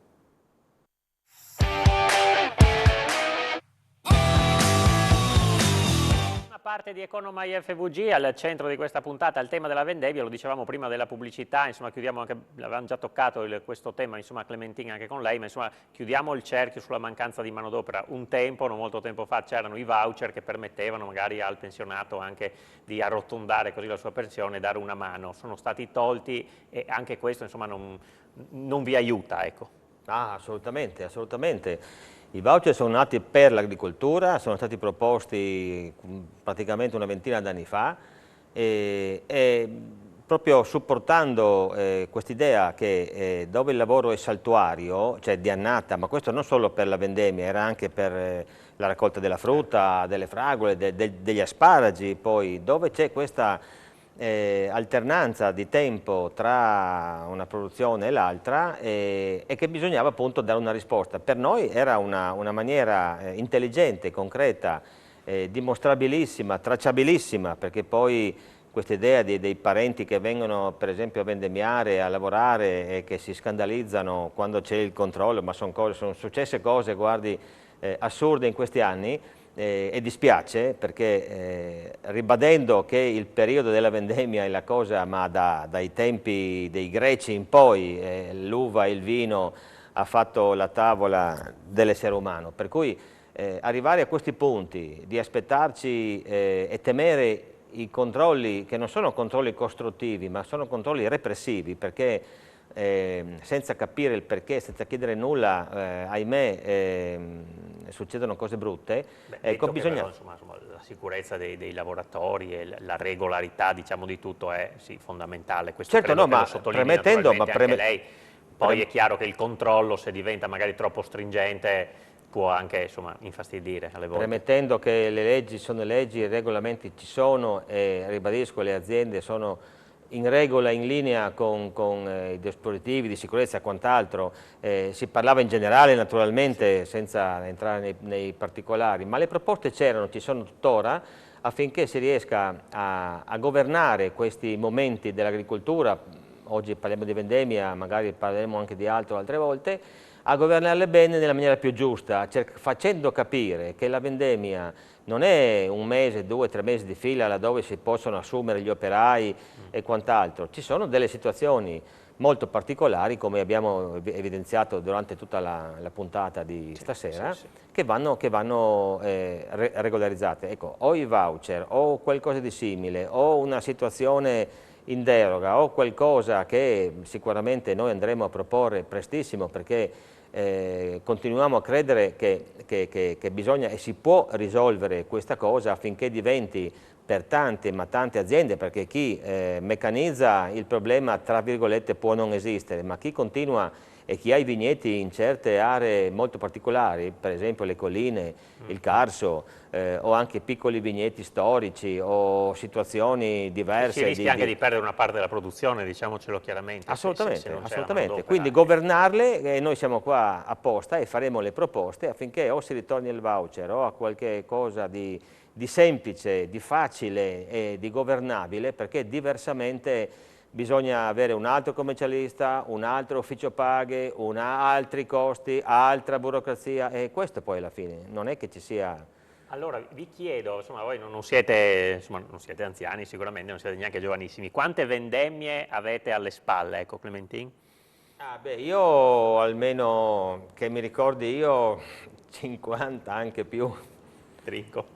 Parte di Economai FVG, al centro di questa puntata il tema della vendemmia, lo dicevamo prima della pubblicità, insomma chiudiamo anche, l'avevamo già toccato questo tema, insomma Clementina anche con lei, ma insomma chiudiamo il cerchio sulla mancanza di manodopera. Un tempo, non molto tempo fa, c'erano i voucher che permettevano magari al pensionato anche di arrotondare così la sua pensione e dare una mano, sono stati tolti e anche questo insomma non vi aiuta, ecco. Ah, assolutamente, assolutamente. I voucher sono nati per l'agricoltura, sono stati proposti praticamente una ventina d'anni fa e proprio supportando quest'idea che dove il lavoro è saltuario, cioè di annata, ma questo non solo per la vendemmia, era anche per la raccolta della frutta, delle fragole, degli asparagi, poi dove c'è questa alternanza di tempo tra una produzione e l'altra e che bisognava appunto dare una risposta. Per noi era una maniera intelligente, concreta, dimostrabilissima, tracciabilissima, perché poi questa idea dei parenti che vengono per esempio a vendemmiare, a lavorare e che si scandalizzano quando c'è il controllo, ma sono successe cose, guardi, assurde in questi anni. E dispiace perché ribadendo che il periodo della vendemmia è la cosa, ma dai tempi dei greci in poi l'uva e il vino ha fatto la tavola dell'essere umano, per cui arrivare a questi punti di aspettarci e temere i controlli che non sono controlli costruttivi ma sono controlli repressivi, perché senza capire il perché, senza chiedere nulla, ahimè, succedono cose brutte. Ecco, bisogna... Insomma, la sicurezza dei lavoratori e la regolarità, diciamo, di tutto è sì, fondamentale. Questo certo, no, ma premettendo, anche lei. Poi è chiaro che il controllo, se diventa magari troppo stringente, può anche insomma, infastidire alle volte. Premettendo che le leggi sono leggi, i regolamenti ci sono e ribadisco le aziende sono in regola, in linea con i dispositivi di sicurezza e quant'altro, si parlava in generale naturalmente senza entrare nei particolari, ma le proposte c'erano, ci sono tuttora, affinché si riesca a governare questi momenti dell'agricoltura. Oggi parliamo di vendemmia, magari parleremo anche di altro altre volte, a governarle bene nella maniera più giusta, facendo capire che la vendemmia non è un mese, 2, 3 mesi di fila laddove si possono assumere gli operai e quant'altro. Ci sono delle situazioni molto particolari, come abbiamo evidenziato durante tutta la puntata di stasera, che vanno regolarizzate. Ecco, o i voucher o qualcosa di simile o una situazione in deroga o qualcosa che sicuramente noi andremo a proporre prestissimo, perché continuiamo a credere che bisogna e si può risolvere questa cosa affinché diventi per tante aziende, perché chi meccanizza il problema tra virgolette può non esistere, ma chi continua e chi ha i vigneti in certe aree molto particolari, per esempio le colline, il Carso, o anche piccoli vigneti storici o situazioni diverse. Si rischia anche di perdere una parte della produzione, diciamocelo chiaramente. Assolutamente, assolutamente. Quindi governarle, e noi siamo qua apposta e faremo le proposte affinché o si ritorni al voucher o a qualche cosa di semplice, di facile e di governabile, perché diversamente bisogna avere un altro commercialista, un altro ufficio paghe, altri costi, altra burocrazia, e questo poi alla fine non è che ci sia. Allora vi chiedo, insomma voi non siete anziani sicuramente, non siete neanche giovanissimi, quante vendemmie avete alle spalle, ecco Clementin? Io almeno che mi ricordi io 50, anche più. Trinco?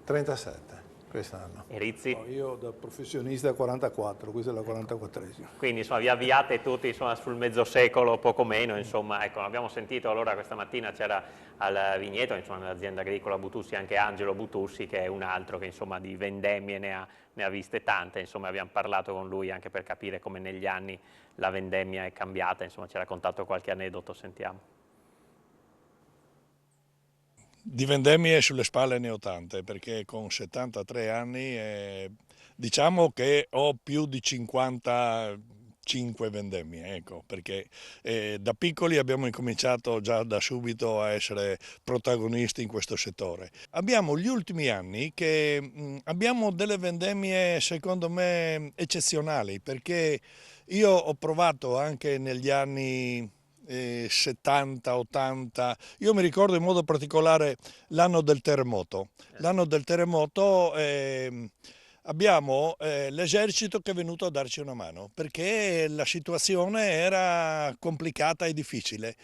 37 quest'anno. E Rizzi? No, io da professionista 44, questa è la 44esima. Quindi insomma vi avviate tutti insomma, sul mezzo secolo, poco meno, insomma, ecco, abbiamo sentito allora questa mattina c'era al vigneto, insomma, nell'azienda agricola Butussi anche Angelo Butussi, che è un altro che insomma di vendemmie ne ha viste tante, insomma abbiamo parlato con lui anche per capire come negli anni la vendemmia è cambiata, insomma ci ha raccontato qualche aneddoto, sentiamo. Di vendemmie sulle spalle ne ho tante, perché con 73 anni diciamo che ho più di 55 vendemmie, ecco, perché da piccoli abbiamo incominciato già da subito a essere protagonisti in questo settore. Abbiamo gli ultimi anni che abbiamo delle vendemmie secondo me eccezionali, perché io ho provato anche negli anni 70, 80, io mi ricordo in modo particolare l'anno del terremoto. L'anno del terremoto abbiamo l'esercito che è venuto a darci una mano, perché la situazione era complicata e difficile.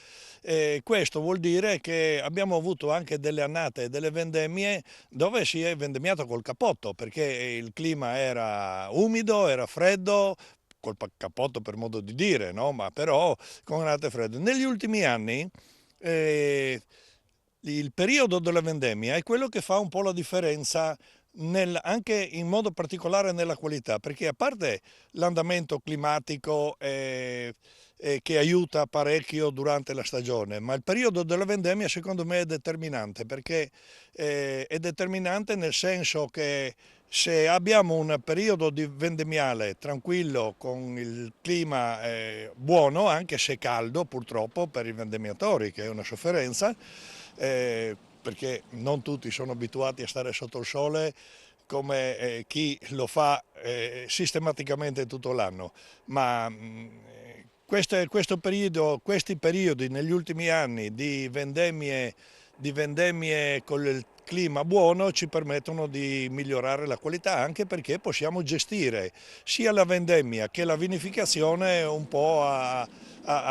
Questo vuol dire che abbiamo avuto anche delle annate e delle vendemmie dove si è vendemmiato col cappotto, perché il clima era umido, era freddo, col cappotto per modo di dire, no? Ma però con annate fredde. Negli ultimi anni il periodo della vendemmia è quello che fa un po' la differenza anche in modo particolare nella qualità, perché a parte l'andamento climatico che aiuta parecchio durante la stagione, ma il periodo della vendemmia secondo me è determinante, perché è determinante nel senso che se abbiamo un periodo di vendemmiale tranquillo con il clima buono, anche se caldo purtroppo per i vendemmiatori, che è una sofferenza, perché non tutti sono abituati a stare sotto il sole come chi lo fa sistematicamente tutto l'anno, ma questi periodi negli ultimi anni di vendemmie con il clima buono ci permettono di migliorare la qualità, anche perché possiamo gestire sia la vendemmia che la vinificazione un po' a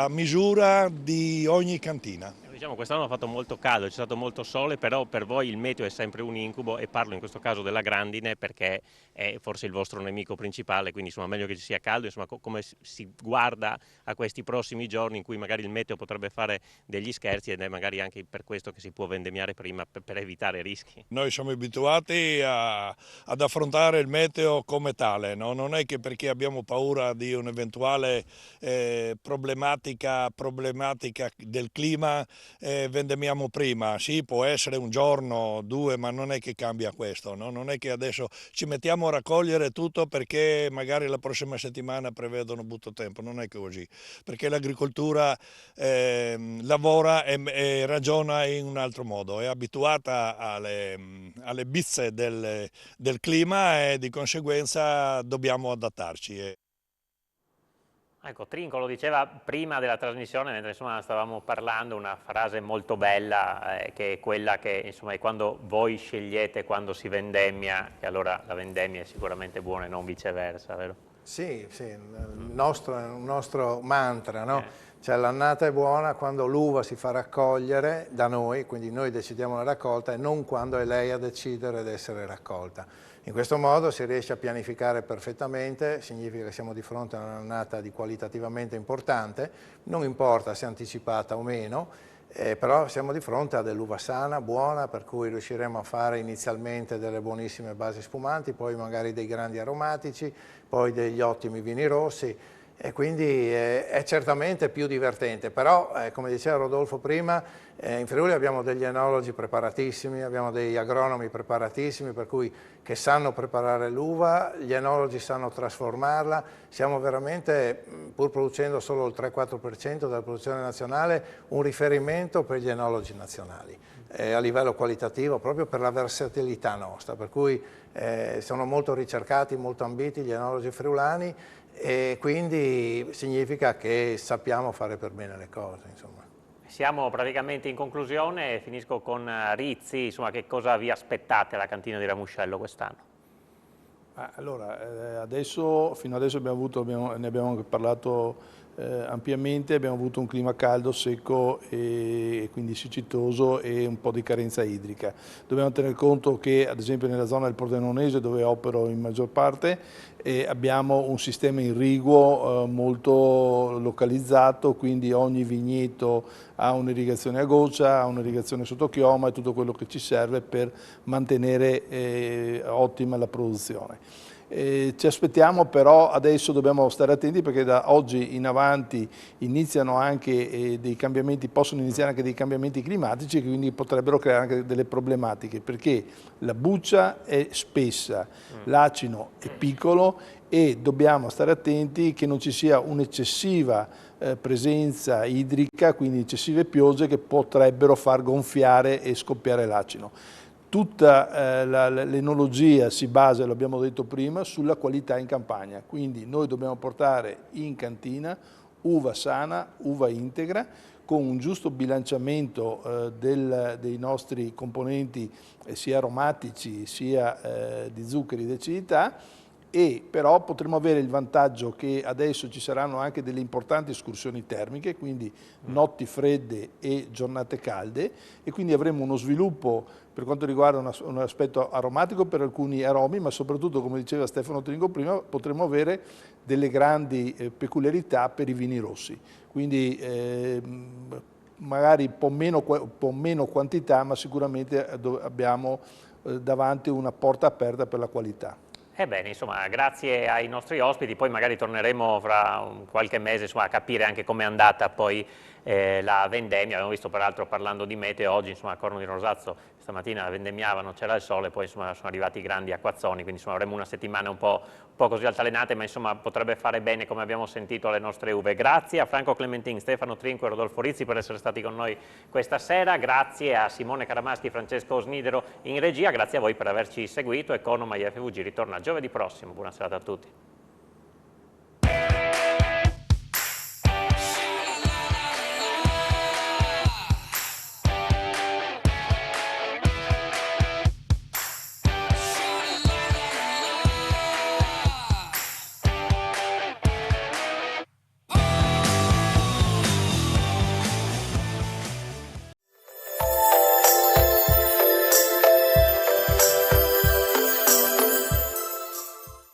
misura di ogni cantina. Diciamo quest'anno ha fatto molto caldo, c'è stato molto sole, però per voi il meteo è sempre un incubo, e parlo in questo caso della grandine perché è forse il vostro nemico principale, quindi insomma meglio che ci sia caldo, insomma come si guarda a questi prossimi giorni in cui magari il meteo potrebbe fare degli scherzi, ed è magari anche per questo che si può vendemmiare prima per evitare rischi. Noi siamo abituati ad affrontare il meteo come tale, no? Non è che perché abbiamo paura di un'eventuale problematica del clima vendemmiamo prima. Sì, può essere un giorno, 2, ma non è che cambia questo, no? Non è che adesso ci mettiamo a raccogliere tutto perché magari la prossima settimana prevedono brutto tempo, non è così, perché l'agricoltura lavora e ragiona in un altro modo, è abituata alle bizze del clima e di conseguenza dobbiamo adattarci. Ecco, Trinco lo diceva prima della trasmissione, mentre insomma stavamo parlando, una frase molto bella, che è quella che insomma è quando voi scegliete quando si vendemmia, e allora la vendemmia è sicuramente buona e non viceversa, vero? Sì, sì, è un nostro mantra, no? Cioè l'annata è buona quando l'uva si fa raccogliere da noi, quindi noi decidiamo la raccolta, e non quando è lei a decidere di essere raccolta. In questo modo si riesce a pianificare perfettamente, significa che siamo di fronte a un'annata qualitativamente importante, non importa se è anticipata o meno, però siamo di fronte a dell'uva sana, buona, per cui riusciremo a fare inizialmente delle buonissime basi spumanti, poi magari dei grandi aromatici, poi degli ottimi vini rossi, e quindi è certamente più divertente. Però, come diceva Rodolfo prima, in Friuli abbiamo degli enologi preparatissimi, abbiamo degli agronomi preparatissimi, per cui che sanno preparare l'uva, gli enologi sanno trasformarla, siamo veramente, pur producendo solo il 3-4% della produzione nazionale, un riferimento per gli enologi nazionali, a livello qualitativo, proprio per la versatilità nostra, per cui sono molto ricercati, molto ambiti gli enologi friulani, e quindi significa che sappiamo fare per bene le cose, insomma. Siamo praticamente in conclusione e finisco con Rizzi, insomma, che cosa vi aspettate alla cantina di Ramuscello quest'anno? Allora, fino adesso ne abbiamo anche parlato ampiamente, abbiamo avuto un clima caldo, secco e quindi siccitoso e un po' di carenza idrica. Dobbiamo tener conto che ad esempio nella zona del Pordenonese, dove opero in maggior parte, abbiamo un sistema irriguo molto localizzato, quindi ogni vigneto ha un'irrigazione a goccia, ha un'irrigazione sotto chioma e tutto quello che ci serve per mantenere ottima la produzione. Ci aspettiamo, però adesso dobbiamo stare attenti, perché da oggi in avanti iniziano anche dei cambiamenti, possono iniziare anche dei cambiamenti climatici, che quindi potrebbero creare anche delle problematiche, perché la buccia è spessa, l'acino è piccolo e dobbiamo stare attenti che non ci sia un'eccessiva presenza idrica, quindi eccessive piogge che potrebbero far gonfiare e scoppiare l'acino. Tutta l'enologia si basa, lo abbiamo detto prima, sulla qualità in campagna, quindi noi dobbiamo portare in cantina uva sana, uva integra, con un giusto bilanciamento dei nostri componenti sia aromatici sia di zuccheri di acidità, e però potremo avere il vantaggio che adesso ci saranno anche delle importanti escursioni termiche, quindi notti fredde e giornate calde, e quindi avremo uno sviluppo per quanto riguarda un aspetto aromatico per alcuni aromi, ma soprattutto, come diceva Stefano Trinco prima, potremo avere delle grandi peculiarità per i vini rossi. Quindi magari un po' meno quantità, ma sicuramente abbiamo davanti una porta aperta per la qualità. Ebbene, insomma, grazie ai nostri ospiti, poi magari torneremo fra qualche mese, insomma, a capire anche com'è andata poi la vendemmia. Abbiamo visto peraltro, parlando di meteo, oggi insomma a Corno di Rosazzo stamattina vendemmiavano, c'era il sole, poi insomma sono arrivati i grandi acquazzoni, quindi insomma avremo una settimana un po' così altalenante, ma insomma potrebbe fare bene, come abbiamo sentito, alle nostre uve. Grazie a Franco Clementin, Stefano Trinco e Rodolfo Rizzi per essere stati con noi questa sera, grazie a Simone Caramaschi e Francesco Snidero in regia, grazie a voi per averci seguito. Economa IFVG ritorna giovedì prossimo, buona serata a tutti.